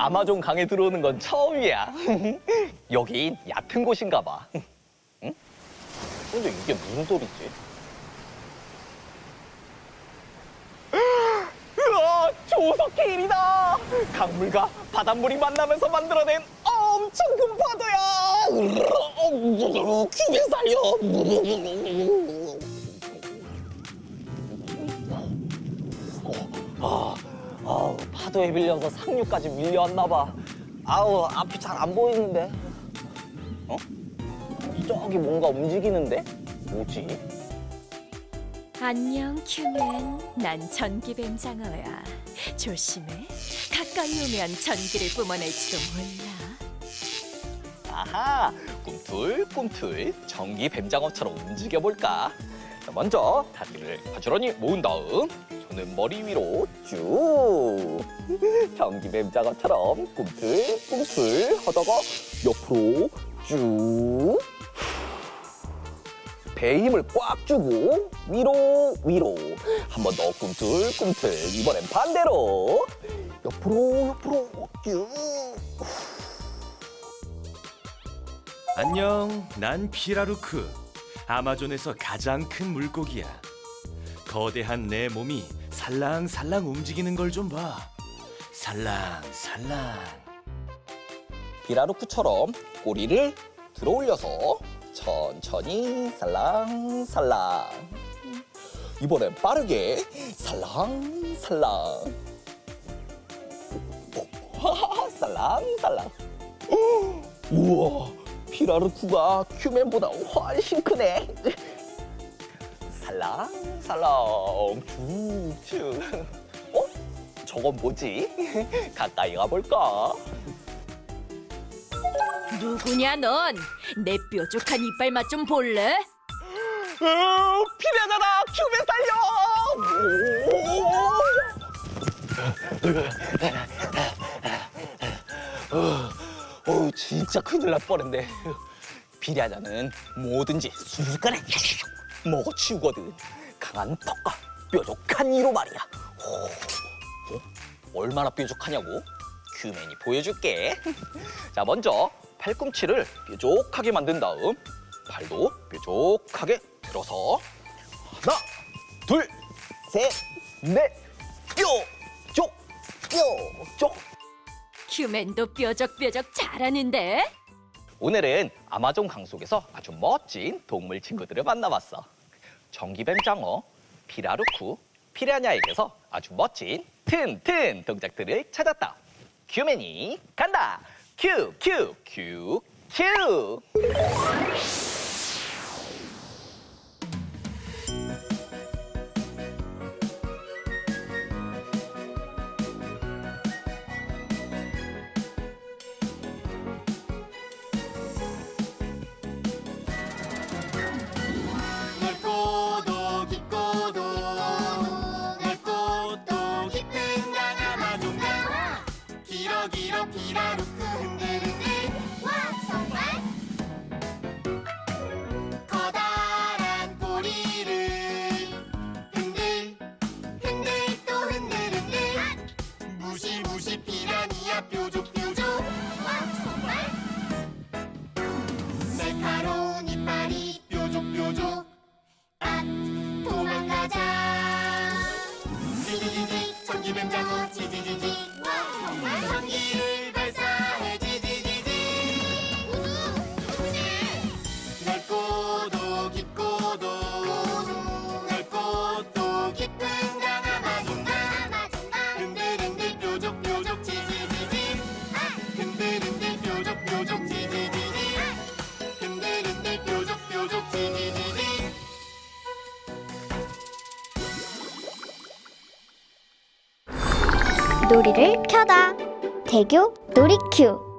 아마존 강에 들어오는 건 처음이야. 여긴 얕은 곳인가 봐. 응? 근데 이게 무슨 소리지? 우와, 조석 케일이다. 강물과 바닷물이 만나면서 만들어낸 엄청 큰 파도야. 큐베 살려. 파도에 밀려서 상류까지 밀려왔나 봐. 아우, 앞이 잘 안 보이는데. 어? 저기 뭔가 움직이는데? 뭐지? 안녕, 큐맨. 난 전기뱀장어야. 조심해. 가까이 오면 전기를 뿜어낼지도 몰라. 아하, 꿈틀꿈틀 전기 뱀장어처럼 움직여볼까? 자, 먼저 다리를 바지런히 모은 다음 손은 머리 위로 쭉 전기 뱀장어처럼 꿈틀꿈틀 하다가 옆으로 쭉 배에 힘을 꽉 주고 위로 한 번 더 꿈틀꿈틀. 이번엔 반대로 옆으로 쭉. 안녕, 난 피라루크. 아마존에서 가장 큰 물고기야. 거대한 내 몸이 살랑살랑 움직이는 걸 좀 봐. 살랑살랑. 비라루크처럼 꼬리를 들어 올려서 천천히 살랑살랑. 이번엔 빠르게 살랑살랑. 살랑살랑. 우와, 피라루크가 큐맨보다 훨씬 크네. 살랑살랑 쭉쭉. 어? 저건 뭐지? 가까이 가볼까? 누구냐, 넌? 내 뾰족한 이빨 맛 좀 볼래? 피라잖아. 큐맨 살려. 진짜 큰일 날 뻔했네. 피라냐는 뭐든지 순식간에 먹어치우거든. 강한 턱과 뾰족한 이로 말이야. 얼마나 뾰족하냐고? 큐맨이 보여줄게. 자, 먼저 팔꿈치를 뾰족하게 만든 다음 발도 뾰족하게 들어서 하나, 둘, 셋, 넷, 뾰족, 뾰족. 큐맨도 뾰족뾰족 잘하는데? 오늘은 아마존 강 속에서 아주 멋진 동물 친구들을 만나봤어. 전기뱀장어, 피라루크, 피라냐에게서 아주 멋진 튼튼 동작들을 찾았다. 큐맨이 간다. 큐, 큐, 큐, 큐. 넓고도 깊고도 넓고도 깊은 강 아마존강 길어 길어 피라루크 흔들흔들 와 정말 커다란 꼬리를 흔들 흔들 또 흔들 흔들 무시무시 피라니아 뾰족뾰족 와 정말 날카로운 이빨이 뾰족뾰족 도망가자 지지지지 전기뱀장어 지지지지 와 정말 전기를 발사해 지지지지 넓고도 깊고도 넓고도 깊은 강 아마존강 흔들흔들 뾰족뾰족 지지지지 흔들흔들 뾰족뾰족 지지지지 흔들흔들 뾰족뾰족 지지지지 놀이를 켜다. 대교 놀이큐.